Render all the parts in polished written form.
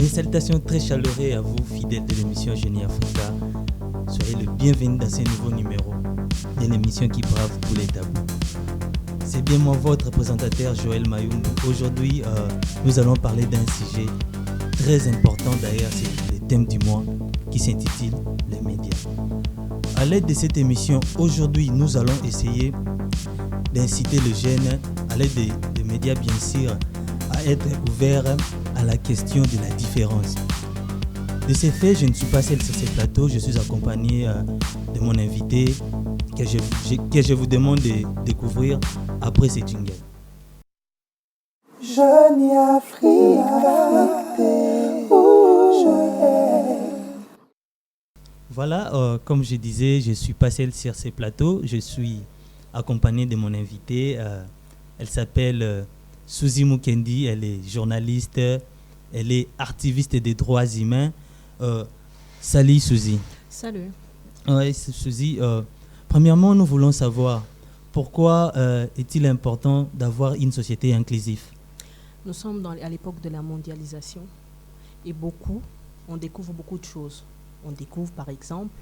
Mes salutations très chaleureuses à vous, fidèles de l'émission Génie Africa. Soyez le bienvenu dans ce nouveau numéro de l'émission qui brave tous les tabous. C'est bien moi, votre présentateur Joël Mayumbu. Aujourd'hui, nous allons parler d'un sujet très important. D'ailleurs, c'est le thème du mois qui s'intitule les médias. À l'aide de cette émission, aujourd'hui, nous allons essayer d'inciter le jeune, à l'aide des médias bien sûr, à être ouvert à la question de la différence. De ce fait, je ne suis pas seul sur ce plateau, je suis accompagné de mon invité que je vous demande de découvrir après ce jingle. Jeune Africa, Voilà, comme je disais, je ne suis pas seul sur ce plateau, je suis accompagné de mon invité. Elle s'appelle Suzy Mukendi, elle est journaliste, elle est activiste des droits humains. Salut Suzy. Salut. Oui, Suzy. Premièrement, nous voulons savoir pourquoi est-il important d'avoir une société inclusive? Nous sommes à l'époque de la mondialisation et on découvre beaucoup de choses. On découvre par exemple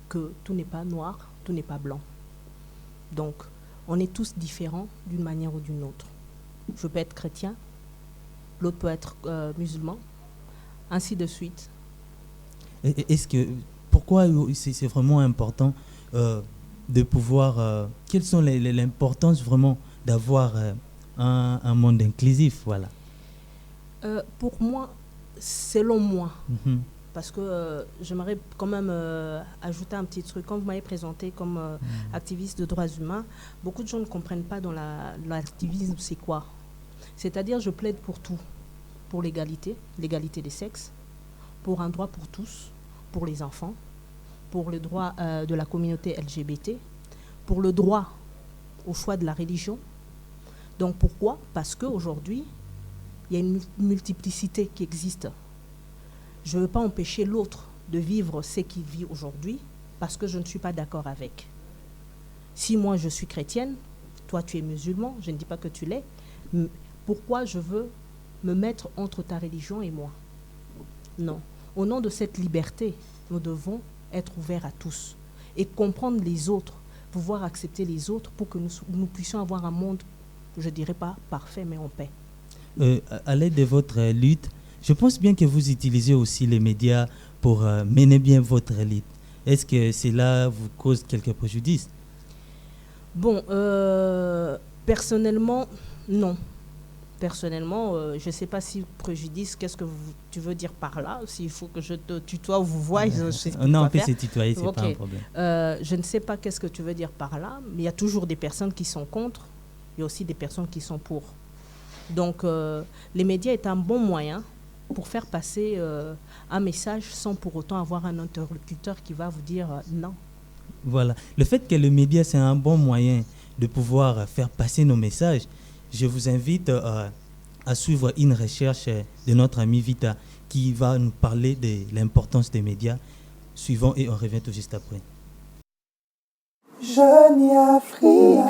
que tout n'est pas noir, tout n'est pas blanc. Donc, on est tous différents d'une manière ou d'une autre. Je peux être chrétien, l'autre peut être musulman, ainsi de suite. Pourquoi c'est vraiment important de pouvoir... quelles sont l'importance vraiment d'avoir un monde inclusif, voilà. Pour moi, selon moi, Mm-hmm. parce que j'aimerais quand même ajouter un petit truc. Quand vous m'avez présenté comme activiste de droits humains, beaucoup de gens ne comprennent pas dans l'activisme c'est quoi. C'est-à-dire je plaide pour tout, pour l'égalité des sexes, pour un droit pour tous, pour les enfants, pour le droit de la communauté LGBT, pour le droit au choix de la religion. Donc pourquoi? Parce qu'aujourd'hui, il y a une multiplicité qui existe. Je ne veux pas empêcher l'autre de vivre ce qu'il vit aujourd'hui parce que je ne suis pas d'accord avec. Si moi je suis chrétienne, toi tu es musulman, je ne dis pas que tu l'es, pourquoi je veux me mettre entre ta religion et moi? Non. Au nom de cette liberté, nous devons être ouverts à tous et comprendre les autres, pouvoir accepter les autres pour que nous puissions avoir un monde, je ne dirais pas parfait, mais en paix. À l'aide de votre lutte, je pense bien que vous utilisez aussi les médias pour mener bien votre lutte. Est-ce que cela vous cause quelques préjudices? Bon, personnellement, non. Personnellement, je ne sais pas si préjudice, qu'est-ce que tu veux dire par là? S'il faut que je te tutoie ou vous voyez, je sais pas. Non, on peut se tutoyer, c'est Okay. pas un problème. Je ne sais pas qu'est-ce que tu veux dire par là, mais il y a toujours des personnes qui sont contre, il y a aussi des personnes qui sont pour. Donc, les médias est un bon moyen pour faire passer un message sans pour autant avoir un interlocuteur qui va vous dire non. Voilà. Le fait que le média, c'est un bon moyen de pouvoir faire passer nos messages, je vous invite à suivre une recherche de notre ami Vita qui va nous parler de l'importance des médias. Suivons et on revient tout juste après. Jeune Africa,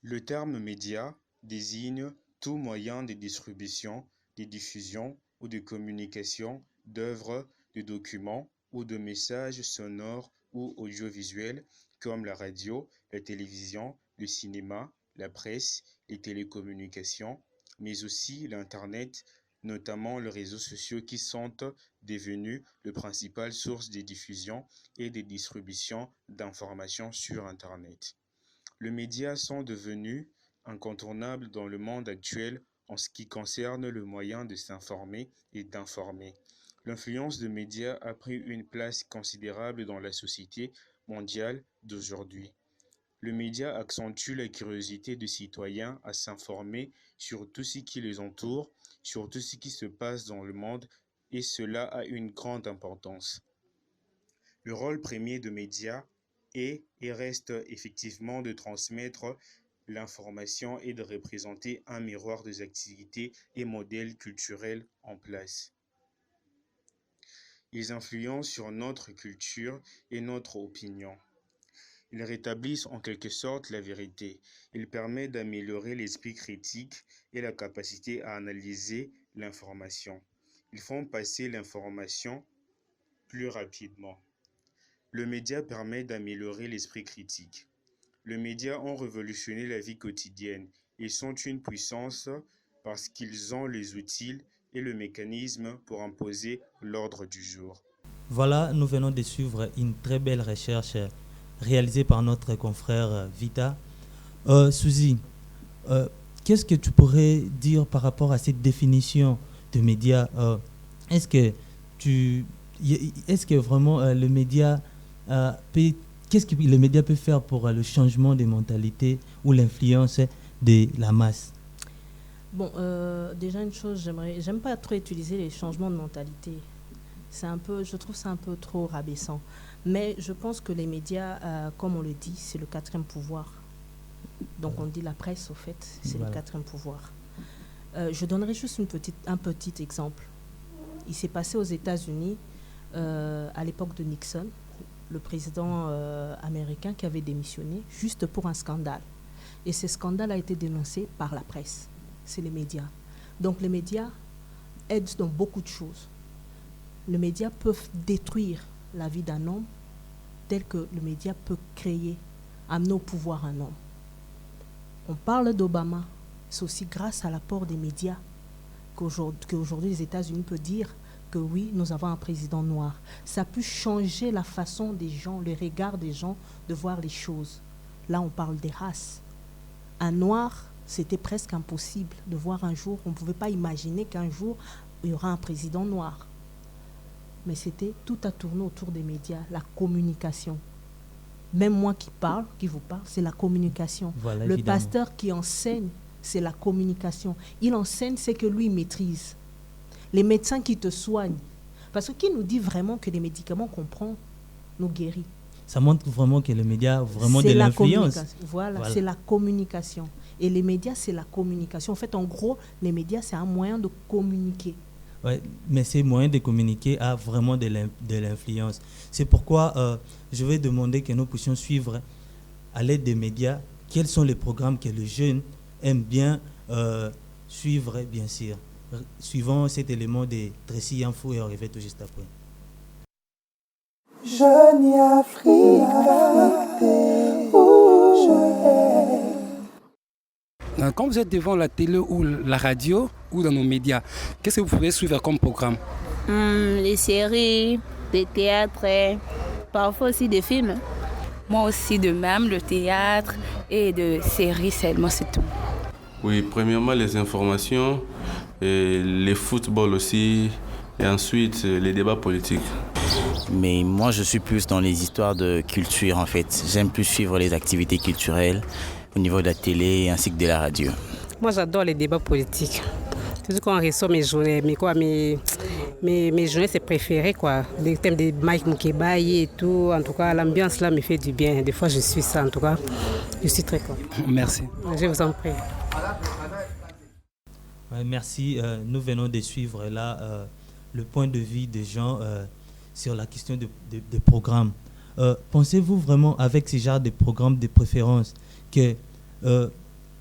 Le terme média désigne tout moyen de distribution, de diffusion ou de communication d'œuvres, de documents ou de messages sonores ou audiovisuels comme la radio, la télévision, le cinéma, la presse, les télécommunications, mais aussi l'Internet, notamment les réseaux sociaux qui sont devenus la principale source de diffusion et de distribution d'informations sur Internet. Les médias sont devenus incontournables dans le monde actuel en ce qui concerne le moyen de s'informer et d'informer. L'influence des médias a pris une place considérable dans la société mondiale d'aujourd'hui. Le média accentue la curiosité des citoyens à s'informer sur tout ce qui les entoure, sur tout ce qui se passe dans le monde, et cela a une grande importance. Le rôle premier des médias est et reste effectivement de transmettre l'information et de représenter un miroir des activités et modèles culturels en place. Ils influencent sur notre culture et notre opinion. Ils rétablissent en quelque sorte la vérité. Ils permettent d'améliorer l'esprit critique et la capacité à analyser l'information. Ils font passer l'information plus rapidement. Le média permet d'améliorer l'esprit critique. Les médias ont révolutionné la vie quotidienne. Ils sont une puissance parce qu'ils ont les outils et le mécanisme pour imposer l'ordre du jour. Voilà, nous venons de suivre une très belle recherche réalisée par notre confrère Vita. Suzy, qu'est-ce que tu pourrais dire par rapport à cette définition de médias? Est-ce que vraiment le média qu'est-ce que le média peut faire pour le changement des mentalités ou l'influence de la masse? Bon, déjà une chose, j'aime pas trop utiliser les changements de mentalité. Je trouve ça un peu trop rabaissant. Mais je pense que les médias, comme on le dit, c'est le quatrième pouvoir. Donc on dit la presse, au fait, c'est le quatrième pouvoir. Je donnerai juste un petit exemple. Il s'est passé aux États-Unis, à l'époque de Nixon, le président américain qui avait démissionné juste pour un scandale. Et ce scandale a été dénoncé par la presse. C'est les médias. Donc les médias aident dans beaucoup de choses. Les médias peuvent détruire la vie d'un homme tel que le média peut créer, amener au pouvoir un homme. On parle d'Obama, c'est aussi grâce à l'apport des médias qu'aujourd'hui les États-Unis peuvent dire que oui, nous avons un président noir. Ça a pu changer la façon des gens, le regard des gens de voir les choses. Là, on parle des races. Un noir, c'était presque impossible de voir un jour, on ne pouvait pas imaginer qu'un jour, il y aura un président noir. Mais tout a tourné autour des médias, la communication. Même moi qui vous parle, c'est la communication. Voilà, le évidemment. pasteur qui enseigne, c'est la communication. Il enseigne ce que lui maîtrise. Les médecins qui te soignent. Parce que qui nous dit vraiment que les médicaments qu'on prend nous guérissent? Ça montre vraiment que les médias ont vraiment C'est de la l'influence. Voilà, c'est la communication. Et les médias, c'est la communication. En fait, en gros, les médias, c'est un moyen de communiquer. Ouais, mais ces moyens de communiquer a vraiment de l'influence. C'est pourquoi je vais demander que nous puissions suivre à l'aide des médias quels sont les programmes que les jeunes aiment bien suivre, bien sûr. Suivant cet élément de Tracy Info et on revient tout juste après. Jeune Afrique, où je vais. Quand vous êtes devant la télé ou la radio ou dans nos médias, qu'est-ce que vous pouvez suivre comme programme? Les séries, des théâtres, parfois aussi des films. Moi aussi de même, le théâtre et de séries seulement, c'est tout. Oui, premièrement les informations, et les footballs aussi, et ensuite les débats politiques. Mais moi je suis plus dans les histoires de culture en fait. J'aime plus suivre les activités culturelles au niveau de la télé ainsi que de la radio. Moi j'adore les débats politiques. C'est tout quand on ressort mes journées, mes journées c'est préféré quoi. Les thèmes de Mike Mukebaye et tout, en tout cas l'ambiance là me fait du bien. Des fois je suis ça en tout cas. Je suis très content. Merci. Je vous en prie. Ouais, merci. Nous venons de suivre là le point de vue des gens sur la question de programmes. Pensez-vous vraiment avec ce genre de programmes de préférence que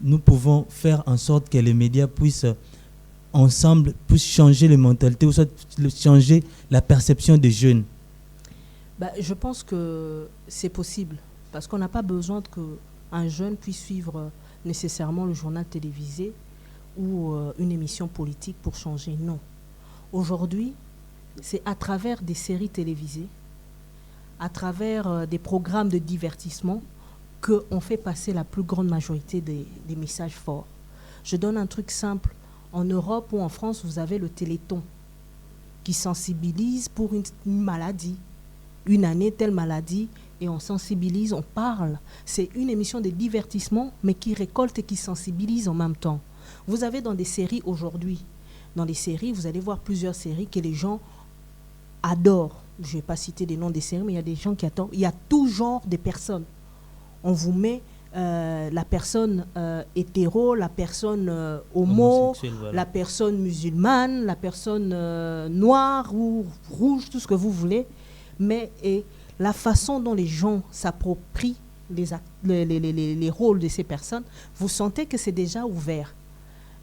nous pouvons faire en sorte que les médias puissent ensemble changer les mentalités ou soit changer la perception des jeunes? Je pense que c'est possible parce qu'on n'a pas besoin qu'un jeune puisse suivre nécessairement le journal télévisé ou une émission politique pour changer. Non. Aujourd'hui, c'est à travers des séries télévisées, à travers des programmes de divertissement qu'on fait passer la plus grande majorité des messages forts. Je donne un truc simple. En Europe ou en France, vous avez le Téléthon qui sensibilise pour une maladie. Une année, telle maladie, et on sensibilise, on parle. C'est une émission de divertissement, mais qui récolte et qui sensibilise en même temps. Vous avez dans des séries aujourd'hui, dans les séries, vous allez voir plusieurs séries que les gens adorent. Je ne vais pas citer des noms des séries, mais il y a des gens qui adorent. Il y a tout genre de personnes. On vous met la personne hétéro, la personne homo, voilà. La personne musulmane, la personne noire ou rouge, tout ce que vous voulez. Mais la façon dont les gens s'approprient les rôles de ces personnes, vous sentez que c'est déjà ouvert.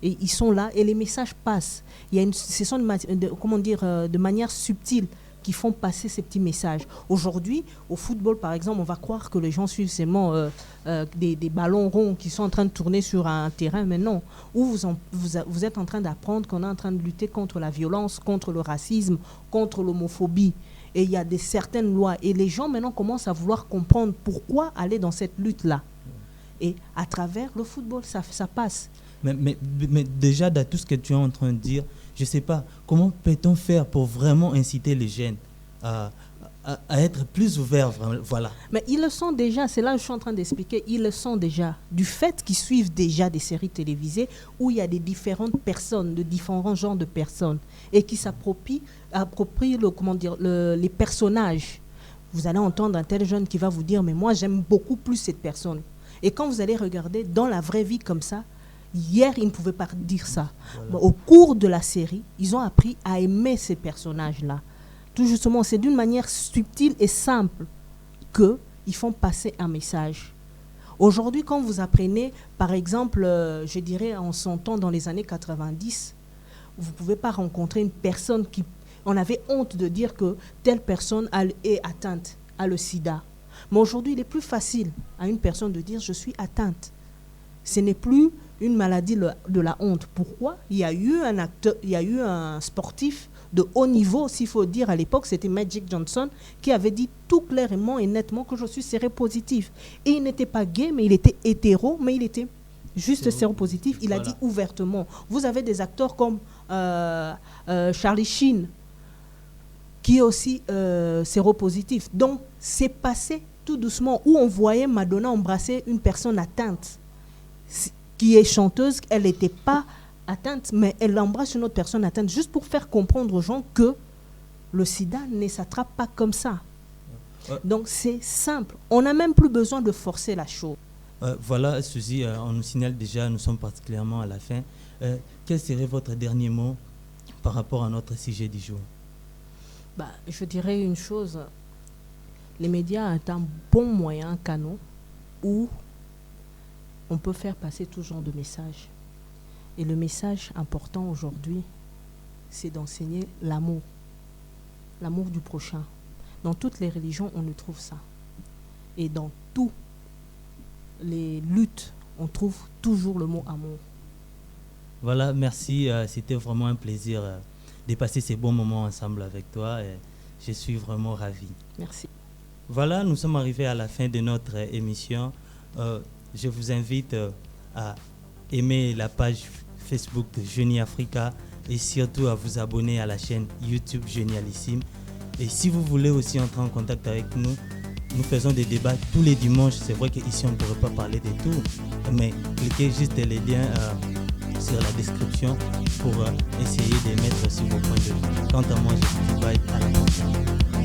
Et ils sont là et les messages passent. Ce sont de manière subtile qui font passer ces petits messages. Aujourd'hui, au football, par exemple, on va croire que les gens suivent seulement des ballons ronds qui sont en train de tourner sur un terrain, mais non. Où vous êtes en train d'apprendre qu'on est en train de lutter contre la violence, contre le racisme, contre l'homophobie. Et il y a certaines lois. Et les gens, maintenant, commencent à vouloir comprendre pourquoi aller dans cette lutte-là. Et à travers le football, ça passe. Mais déjà, dans tout ce que tu es en train de dire, je ne sais pas, comment peut-on faire pour vraiment inciter les jeunes à être plus ouverts, voilà. Mais ils le sont déjà, c'est là que je suis en train d'expliquer, ils le sont déjà. Du fait qu'ils suivent déjà des séries télévisées où il y a des différentes personnes, de différents genres de personnes, et qui s'approprient les personnages. Vous allez entendre un tel jeune qui va vous dire, mais moi j'aime beaucoup plus cette personne. Et quand vous allez regarder dans la vraie vie comme ça, hier, ils ne pouvaient pas dire ça. Voilà. Au cours de la série, ils ont appris à aimer ces personnages-là. Tout justement, c'est d'une manière subtile et simple qu'ils font passer un message. Aujourd'hui, quand vous apprenez, par exemple, je dirais en son temps, dans les années 90, vous ne pouvez pas rencontrer une personne qui... On avait honte de dire que telle personne est atteinte à le sida. Mais aujourd'hui, il est plus facile à une personne de dire « je suis atteinte ». Ce n'est plus une maladie de la honte. Pourquoi ? Il y a eu un sportif de haut niveau, s'il faut dire à l'époque, c'était Magic Johnson, qui avait dit tout clairement et nettement que je suis séropositif. Et il n'était pas gay, mais il était hétéro, mais il était juste séropositif. Il a dit ouvertement. Vous avez des acteurs comme Charlie Sheen, qui est aussi séropositif. Donc, c'est passé tout doucement, où on voyait Madonna embrasser une personne atteinte, qui est chanteuse, elle n'était pas atteinte, mais elle embrasse une autre personne atteinte, juste pour faire comprendre aux gens que le sida ne s'attrape pas comme ça. Donc c'est simple, on n'a même plus besoin de forcer la chose. Voilà, Suzy, on nous signale déjà, nous sommes particulièrement à la fin. Quel serait votre dernier mot par rapport à notre sujet du jour ? Je dirais une chose, les médias sont un bon moyen, un canon, où on peut faire passer tout genre de messages. Et le message important aujourd'hui, c'est d'enseigner l'amour du prochain. Dans toutes les religions, on y trouve ça. Et dans toutes les luttes, on trouve toujours le mot amour. Voilà, merci. C'était vraiment un plaisir de passer ces bons moments ensemble avec toi. Et je suis vraiment ravi. Merci. Voilà, nous sommes arrivés à la fin de notre émission. Je vous invite à aimer la page Facebook de Jeuni Africa et surtout à vous abonner à la chaîne YouTube Génialissime. Et si vous voulez aussi entrer en contact avec nous, nous faisons des débats tous les dimanches. C'est vrai qu'ici on ne pourrait pas parler de tout, mais cliquez juste les liens sur la description pour essayer de mettre sur vos points de vue. Quant à moi, je vous dis bye, à la prochaine.